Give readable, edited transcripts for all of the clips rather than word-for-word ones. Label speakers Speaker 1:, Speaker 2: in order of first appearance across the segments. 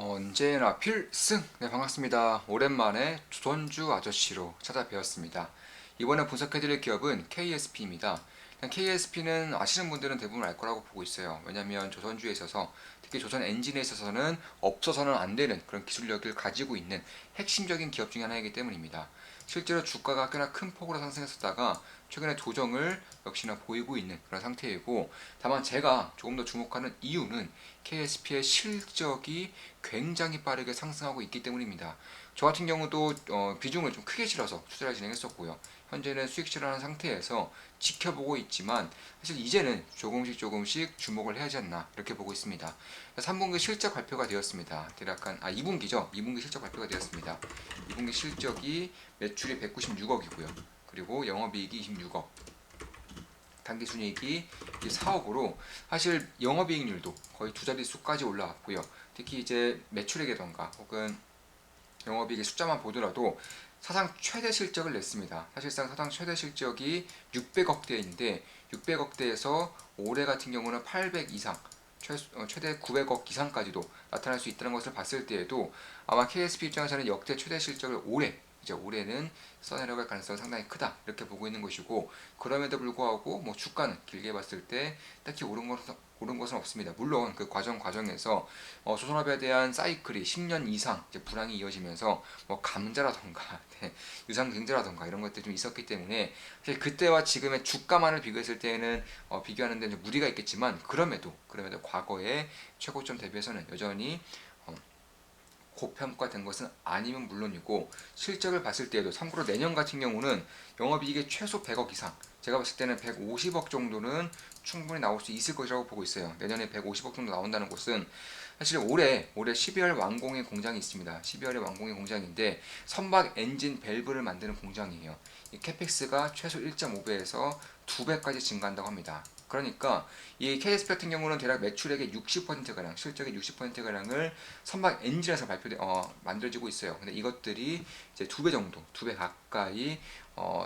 Speaker 1: 언제나 필승! 네, 반갑습니다. 오랜만에 조선주 아저씨로 찾아뵈었습니다. 이번에 분석해드릴 기업은 KSP입니다. KSP는 아시는 분들은 대부분 알 거라고 보고 있어요. 왜냐하면 조선주에 있어서, 특히 조선 엔진에 있어서는 없어서는 안 되는 그런 기술력을 가지고 있는 핵심적인 기업 중에 하나이기 때문입니다. 실제로 주가가 꽤나 큰 폭으로 상승했었다가 최근에 조정을 역시나 보이고 있는 그런 상태이고, 다만 제가 조금 더 주목하는 이유는 KSP의 실적이 굉장히 빠르게 상승하고 있기 때문입니다. 저 같은 경우도 비중을 좀 크게 실어서 투자를 진행했었고요. 현재는 수익 실현하는 상태에서 지켜보고 있지만, 사실 이제는 조금씩 주목을 해야지 않나 이렇게 보고 있습니다. 3분기 실적 발표가 되었습니다. 대략 2분기죠. 2분기 실적 발표가 되었습니다. 2분기 실적이 매출이 196억이고요. 그리고 영업이익이 26억, 당기순이익이 4억으로 사실 영업이익률도 거의 두 자릿수까지 올라왔고요. 특히 이제 매출액이던가 혹은 영업이익의 숫자만 보더라도 사상 최대 실적을 냈습니다. 사실상 사상 최대 실적이 600억대인데 600억대에서 올해 같은 경우는 800 이상, 최대 900억 이상까지도 나타날 수 있다는 것을 봤을 때에도 아마 KSP 입장에서는 역대 최대 실적을 올해는 써내려갈 가능성이 상당히 크다 이렇게 보고 있는 것이고, 그럼에도 불구하고 뭐 주가는 길게 봤을 때 딱히 오른 것은 없습니다. 물론 그 과정에서 조선업에 대한 사이클이 10년 이상 이제 불황이 이어지면서 뭐 감자라던가 네, 유상증자라던가 이런 것들이 좀 있었기 때문에 사실 그때와 지금의 주가만을 비교했을 때는 비교하는 데 무리가 있겠지만, 그럼에도 과거의 최고점 대비해서는 여전히 고평가된 것은 아니면 물론이고, 실적을 봤을 때에도 참고로 내년 같은 경우는 영업이익이 최소 100억 이상, 제가 봤을 때는 150억 정도는 충분히 나올 수 있을 것이라고 보고 있어요. 내년에 150억 정도 나온다는 것은 사실 올해 12월 완공의 공장이 있습니다. 12월에 완공의 공장인데 선박 엔진 밸브를 만드는 공장이에요. 이 캐펙스가 최소 1.5배에서 2배까지 증가한다고 합니다. 그러니까 이 KSP 같은 경우는 대략 매출액의 60%가량, 실적의 60%가량을 선박 엔진에서 만들어지고 있어요. 근데 이것들이 이제 2배 정도, 2배 가까이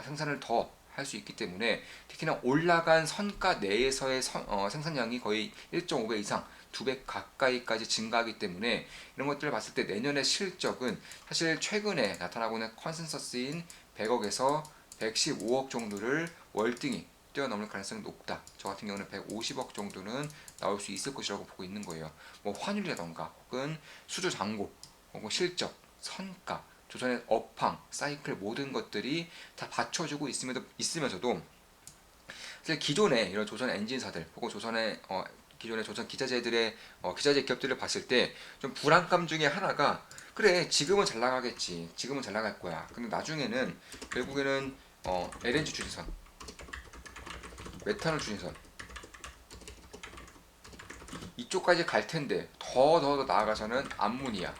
Speaker 1: 생산을 더 할 수 있기 때문에, 특히나 올라간 선가 내에서의 생산량이 거의 1.5배 이상, 2배 가까이까지 증가하기 때문에 이런 것들을 봤을 때 내년의 실적은 사실 최근에 나타나고 있는 컨센서스인 100억에서 115억 정도를 월등히 뛰어넘을 가능성이 높다. 저 같은 경우는 150억 정도는 나올 수 있을 것이라고 보고 있는 거예요. 뭐 환율이라던가 혹은 수주 잔고 혹은 실적, 선가, 조선의 업황, 사이클 모든 것들이 다 받쳐주고 있으면서도 사실 기존의 이런 조선 엔진사들 혹은 기존의 조선 기자재들의 기자재 기업들을 봤을 때 좀 불안감 중에 하나가, 그래 지금은 잘 나가겠지, 지금은 잘 나갈 거야. 근데 나중에는 결국에는 LNG 주지선, 메탄올 주지선 이쪽까지 갈 텐데, 더 나아가서는 암모니아,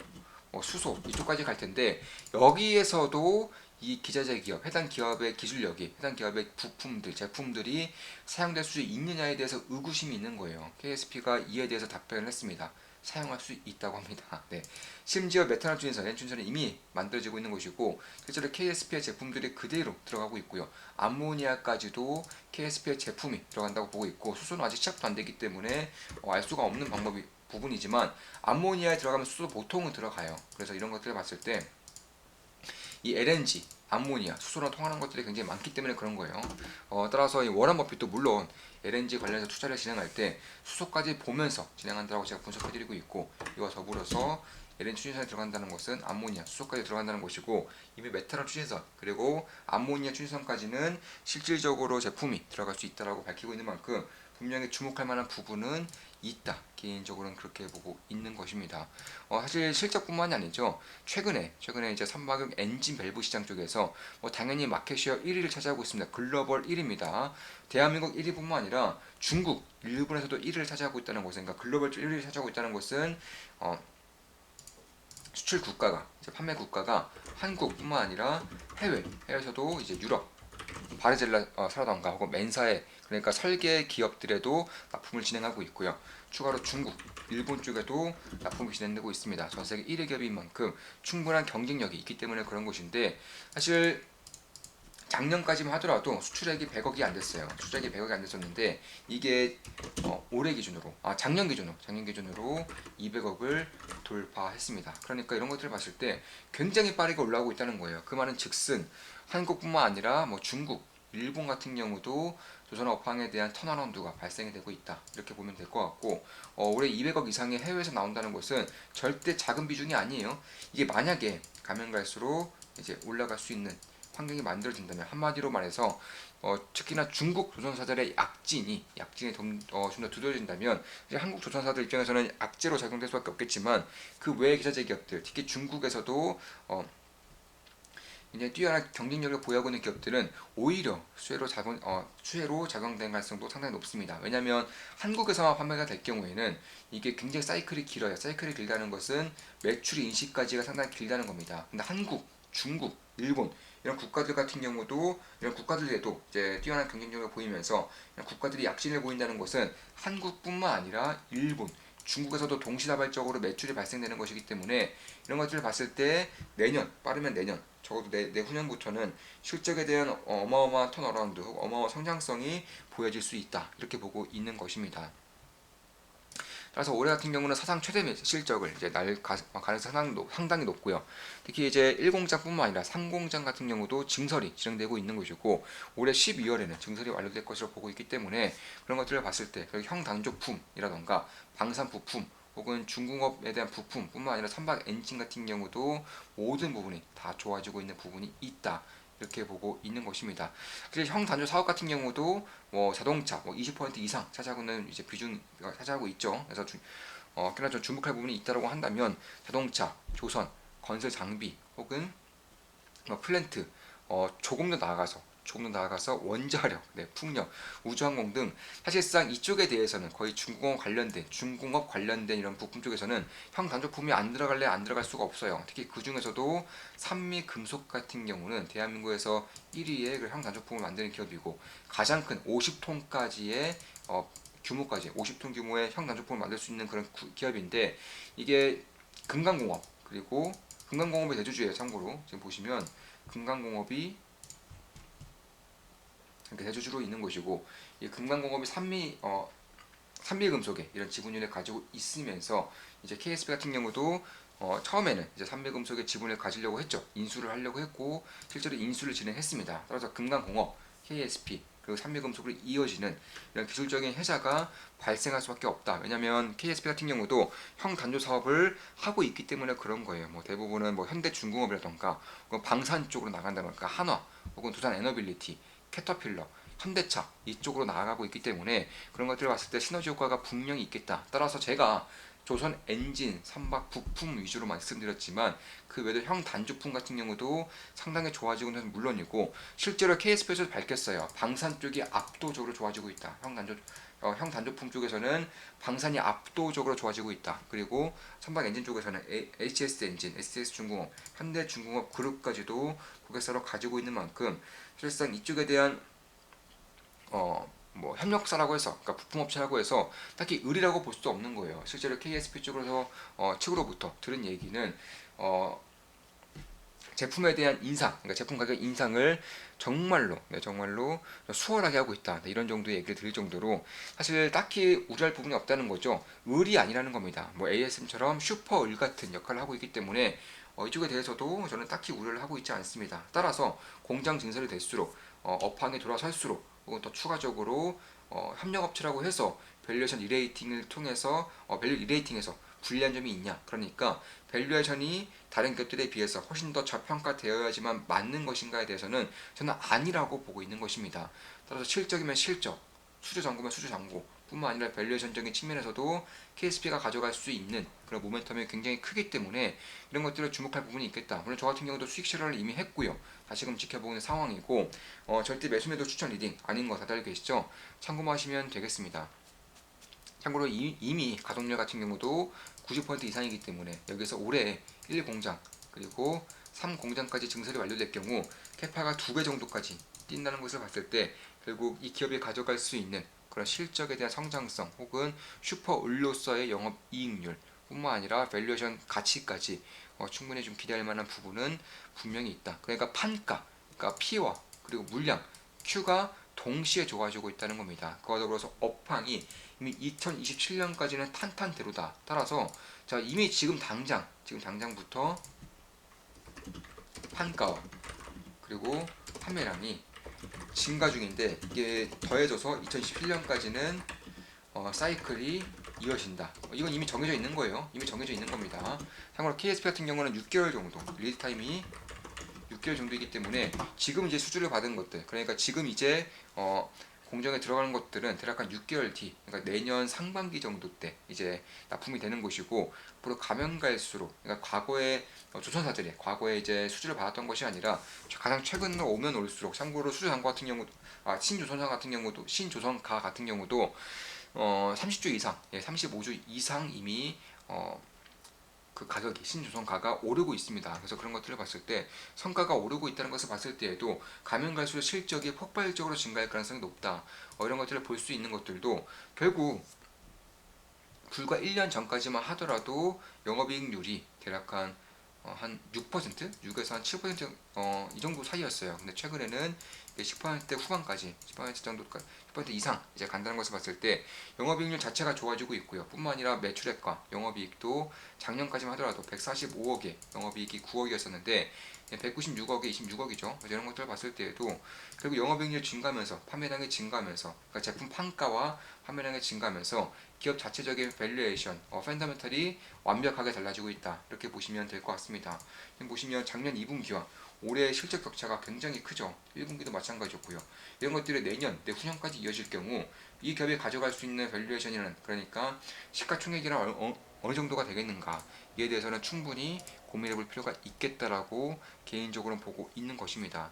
Speaker 1: 수소 이쪽까지 갈 텐데, 여기에서도 이 기자재 기업, 해당 기업의 기술력이, 해당 기업의 제품들이 사용될 수 있느냐에 대해서 의구심이 있는 거예요. KSP가 이에 대해서 답변을 했습니다. 사용할 수 있다고 합니다. 네. 심지어 메탄올 주인선, 엔준선은 이미 만들어지고 있는 것이고, 실제로 KSP의 제품들이 그대로 들어가고 있고요. 암모니아까지도 KSP의 제품이 들어간다고 보고 있고, 수소는 아직 시작도 안 되기 때문에 알 수가 없는 부분이지만, 암모니아에 들어가면 수소 보통은 들어가요. 그래서 이런 것들을 봤을 때 이 LNG, 암모니아, 수소랑 통하는 것들이 굉장히 많기 때문에 그런 거예요. 따라서 이 워런 버핏도 물론 LNG 관련해서 투자를 진행할 때 수소까지 보면서 진행한다고 제가 분석해드리고 있고, 이와 더불어서 LNG 추진선에 들어간다는 것은 암모니아, 수소까지 들어간다는 것이고, 이미 메탄올 추진선 그리고 암모니아 추진선까지는 실질적으로 제품이 들어갈 수 있다고 밝히고 있는 만큼 분명히 주목할 만한 부분은 있다. 개인적으로는 그렇게 보고 있는 것입니다. 사실 실적뿐만이 아니죠. 최근에 이제 선박용 엔진 밸브 시장 쪽에서 당연히 마켓쉐어 1위를 차지하고 있습니다. 글로벌 1위입니다. 대한민국 1위뿐만 아니라 중국, 일본에서도 1위를 차지하고 있다는 것은, 그러니까 글로벌 1위를 차지하고 있다는 것은 수출 국가가, 이제 판매 국가가 한국뿐만 아니라 해외에서도 이제 유럽, 바르젤라사라던가 혹은 맨사에, 그러니까 설계 기업들에도 납품을 진행하고 있고요. 추가로 중국, 일본 쪽에도 납품이 진행되고 있습니다. 전 세계 1위 기업인 만큼 충분한 경쟁력이 있기 때문에 그런 것인데, 사실 작년까지만 하더라도 수출액이 100억이 안 됐어요. 수출액이 100억이 안 됐었는데, 이게 올해 기준으로, 작년 기준으로 200억을 돌파했습니다. 그러니까 이런 것들을 봤을 때 굉장히 빠르게 올라오고 있다는 거예요. 그 말은 즉슨 한국뿐만 아니라 뭐 중국, 일본 같은 경우도 조선 업황에 대한 턴어라운드가 발생이 되고 있다. 이렇게 보면 될 것 같고, 올해 200억 이상의 해외에서 나온다는 것은 절대 작은 비중이 아니에요. 이게 만약에 가면 갈수록 이제 올라갈 수 있는 환경이 만들어진다면, 한마디로 말해서 특히나 중국 조선사들의 약진이 좀 더 두드러진다면, 이제 한국 조선사들 입장에서는 악재로 작용될 수밖에 없겠지만, 그 외의 기사제 기업들, 특히 중국에서도 이제 뛰어난 경쟁력을 보유하고 있는 기업들은 오히려 수혜로 작용된 가능성도 상당히 높습니다. 왜냐하면 한국에서만 판매가 될 경우에는 이게 굉장히 사이클이 길어요. 사이클이 길다는 것은 매출 인식까지가 상당히 길다는 겁니다. 근데 한국, 중국, 일본 이런 국가들 같은 경우도, 이런 국가들에도 이제 뛰어난 경쟁력을 보이면서 이런 국가들이 약진을 보인다는 것은 한국뿐만 아니라 일본, 중국에서도 동시다발적으로 매출이 발생되는 것이기 때문에, 이런 것들을 봤을 때 빠르면 내년, 적어도 내후년부터는 실적에 대한 어마어마한 턴어라운드, 어마어마한 성장성이 보여질 수 있다. 이렇게 보고 있는 것입니다. 따라서 올해 같은 경우는 사상 최대 실적을 이제 날 가능성이 상당히 높고요. 특히 이제 1공장뿐만 아니라 3공장 같은 경우도 증설이 진행되고 있는 것이고, 올해 12월에는 증설이 완료될 것으로 보고 있기 때문에, 그런 것들을 봤을 때 형단조품이라던가 방산 부품 혹은 중공업에 대한 부품뿐만 아니라 선박 엔진 같은 경우도 모든 부분이 다 좋아지고 있는 부분이 있다. 이렇게 보고 있는 것입니다. 사실 형단조 사업 같은 경우도 뭐 자동차 20% 이상 차지하고 있는 이제 비중 차지하고 있죠. 그래서 꽤나 좀 주목할 부분이 있다고 한다면, 자동차, 조선, 건설 장비 혹은 플랜트, 조금 더 나아가서 원자력, 풍력, 우주항공 등 사실상 이쪽에 대해서는 거의 중공업 관련된 이런 부품 쪽에서는 형단조품이 안 들어갈 수가 없어요. 특히 그 중에서도 산미금속 같은 경우는 대한민국에서 1위의 그 형단조품을 만드는 기업이고, 가장 큰 50톤까지의 규모까지 50톤 규모의 형단조품을 만들 수 있는 그런 기업인데, 이게 금강공업, 그리고 금강공업의 대주주예요. 참고로 지금 보시면 금강공업이 대주주로 있는 것이고, 이 금강공업이 산미금속에 이런 지분율을 가지고 있으면서, 이제 KSP 같은 경우도 처음에는 이제 산미금속의 지분을 가지려고 했죠. 인수를 하려고 했고 실제로 인수를 진행했습니다. 따라서 금강공업, KSP 그리고 산미금속으로 이어지는 이런 기술적인 혜자가 발생할 수밖에 없다. 왜냐하면 KSP 같은 경우도 형단조 사업을 하고 있기 때문에 그런 거예요. 뭐 대부분은 뭐 현대중공업이라던가 방산 쪽으로 나간다던가 한화 혹은 두산에너빌리티, 캐터필러, 현대차 이쪽으로 나아가고 있기 때문에, 그런 것들을 봤을 때 시너지 효과가 분명히 있겠다. 따라서 제가 조선 엔진, 선박 부품 위주로 말씀드렸지만, 그 외에도 형단조품 같은 경우도 상당히 좋아지고 있는 것은 물론이고, 실제로 KSP에서도 밝혔어요. 방산 쪽이 압도적으로 좋아지고 있다. 형단조품 쪽에서는 방산이 압도적으로 좋아지고 있다. 그리고 선박 엔진 쪽에서는 HS 엔진, SS중공업, 현대중공업 그룹까지도 고객사로 가지고 있는 만큼, 사실상 이쪽에 대한 협력사라고 해서, 그러니까 부품업체라고 해서 딱히 의리라고 볼 수도 없는 거예요. 실제로 KSP 측으로부터 들은 얘기는 제품에 대한 인상, 그러니까 제품 가격 인상을 정말로 수월하게 하고 있다. 이런 정도의 얘기를 드릴 정도로 사실 딱히 우려할 부분이 없다는 거죠. 을이 아니라는 겁니다. 뭐 ASM처럼 슈퍼 을 같은 역할을 하고 있기 때문에 이쪽에 대해서도 저는 딱히 우려를 하고 있지 않습니다. 따라서 공장 증설이 될수록 업황에 돌아설수록, 혹은 더 추가적으로 협력업체라고 해서 밸류에이션 리레이팅을 통해서 밸류 리레이팅에서 불리한 점이 있냐, 그러니까 밸류에이션이 다른 기업들에 비해서 훨씬 더 저평가되어야지만 맞는 것인가에 대해서는 저는 아니라고 보고 있는 것입니다. 따라서 실적이면 실적, 수주잔고면 수주잔고 뿐만 아니라 밸류에이션적인 측면에서도 KSP가 가져갈 수 있는 그런 모멘텀이 굉장히 크기 때문에, 이런 것들을 주목할 부분이 있겠다. 물론 저 같은 경우도 수익 실현을 이미 했고요. 다시금 지켜보고 있는 상황이고, 절대 매수매도 추천 리딩 아닌 거 다들 계시죠? 참고하시면 되겠습니다. 참고로 이미 가동률 같은 경우도 90% 이상이기 때문에, 여기서 올해 1공장 그리고 3공장까지 증설이 완료될 경우 캐파가 2배 정도까지 뛴다는 것을 봤을 때, 결국 이 기업이 가져갈 수 있는 그런 실적에 대한 성장성 혹은 슈퍼 을로서의 영업이익률 뿐만 아니라 밸류에이션 가치까지 충분히 좀 기대할 만한 부분은 분명히 있다. 그러니까 판가, 그러니까 P와 그리고 물량, Q가 동시에 좋아지고 있다는 겁니다. 그와 더불어서 업황이 이미 2027년까지는 탄탄대로다. 따라서 자 이미 지금 당장부터 판가와 그리고 판매량이 증가 중인데 이게 더해져서 2017년까지는 사이클이 이어진다. 이건 이미 정해져 있는 거예요. 이미 정해져 있는 겁니다. 참고로 KSP 같은 경우는 6개월 정도 리드 타임이 6개월 정도이기 때문에 지금 이제 수주를 받은 것들, 그러니까 지금 이제 공정에 들어가는 것들은 대략 한 6개월 뒤, 그러니까 내년 상반기 정도 때 이제 납품이 되는 것이고, 앞으로 가면 갈수록, 그러니까 과거에 조선사들이 과거에 이제 수주를 받았던 것이 아니라 가장 최근으로 오면 올수록, 참고로 수주상가 같은 경우도, 신조선가 같은 경우도 30주 이상, 35주 이상 이미 그 가격이 신조선가가 오르고 있습니다. 그래서 그런 것들을 봤을 때 성과가 오르고 있다는 것을 봤을 때에도 가면 갈수록 실적이 폭발적으로 증가할 가능성이 높다. 이런 것들을 볼 수 있는 것들도 결국 불과 1년 전까지만 하더라도 영업이익률이 대략 한 6%? 6에서 한 7%, 이 정도 사이였어요. 근데 최근에는 10% 후반까지, 10% 정도까지, 10% 이상 이제 간다는 것을 봤을 때 영업이익률 자체가 좋아지고 있고요. 뿐만 아니라 매출액과 영업이익도 작년까지만 하더라도 145억에 영업이익이 9억이었었는데 196억에 26억이죠. 이런 것들을 봤을 때에도 결국 영업이익률 증가하면서 판매량이 증가하면서, 그러니까 제품 판가와 판매량이 증가하면서 기업 자체적인 밸류에이션, 펀더멘털이 완벽하게 달라지고 있다. 이렇게 보시면 될 것 같습니다. 지금 보시면 작년 2분기와 올해 실적 격차가 굉장히 크죠. 1분기도 마찬가지였고요. 이런 것들이 내후년까지 이어질 경우 이 기업이 가져갈 수 있는 밸류에이션이라는, 그러니까 시가총액이란 어느 정도가 되겠는가, 이에 대해서는 충분히 고민해 볼 필요가 있겠다라고 개인적으로 보고 있는 것입니다.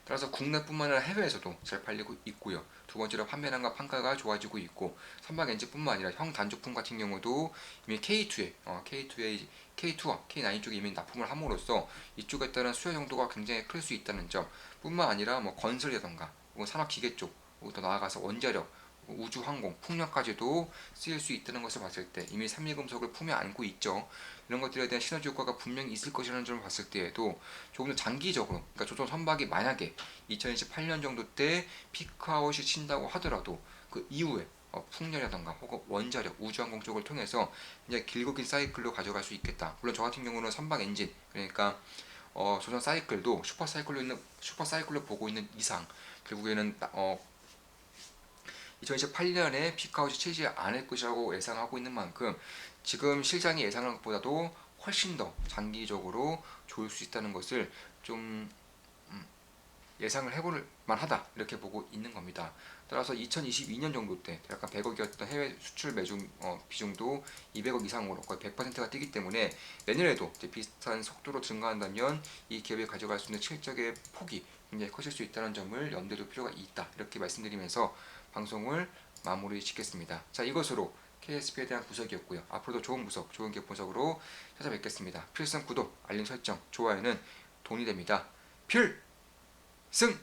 Speaker 1: 따라서 국내뿐만 아니라 해외에서도 잘 팔리고 있고요. 두 번째로 판매량과 판가가 좋아지고 있고, 선박 엔진뿐만 아니라 형 단조품 같은 경우도 이미 K2와 K9 쪽에 이미 납품을 함으로써 이쪽에 따른 수요 정도가 굉장히 클 수 있다는 점, 뿐만 아니라 뭐 건설이라던가 산업기계 쪽, 더 나아가서 원자력, 우주항공, 풍력까지도 쓰일 수 있다는 것을 봤을 때 이미 삼리금속을 품에 안고 있죠. 이런 것들에 대한 시너지 효과가 분명히 있을 것이라는 점을 봤을 때에도 조금 더 장기적으로, 그러니까 조선 선박이 만약에 2028년 정도 때 피크아웃이 친다고 하더라도 그 이후에 풍력이라던가 혹은 원자력, 우주항공 쪽을 통해서 이제 길고 긴 사이클로 가져갈 수 있겠다. 물론 저 같은 경우는 선박 엔진, 그러니까 조선 사이클도 슈퍼 사이클로 보고 있는 이상 결국에는 2028년에 피크아웃이 치지 않을 것이라고 예상하고 있는 만큼 지금 실장이 예상한 것보다도 훨씬 더 장기적으로 좋을 수 있다는 것을 좀 예상을 해볼 만하다, 이렇게 보고 있는 겁니다. 따라서 2022년 정도 때 약간 100억이었던 해외 수출 매중 비중도 200억 이상으로 거의 100%가 뛰기 때문에 내년에도 이제 비슷한 속도로 증가한다면 이 기업이 가져갈 수 있는 실적의 폭이 굉장히 커질 수 있다는 점을 염두에 둘 필요가 있다, 이렇게 말씀드리면서 방송을 마무리 짓겠습니다. 자, 이것으로 KSP에 대한 분석이었고요. 앞으로도 좋은 분석, 좋은 기업 분석으로 찾아뵙겠습니다. 필승 구독, 알림 설정, 좋아요는 돈이 됩니다. 필승!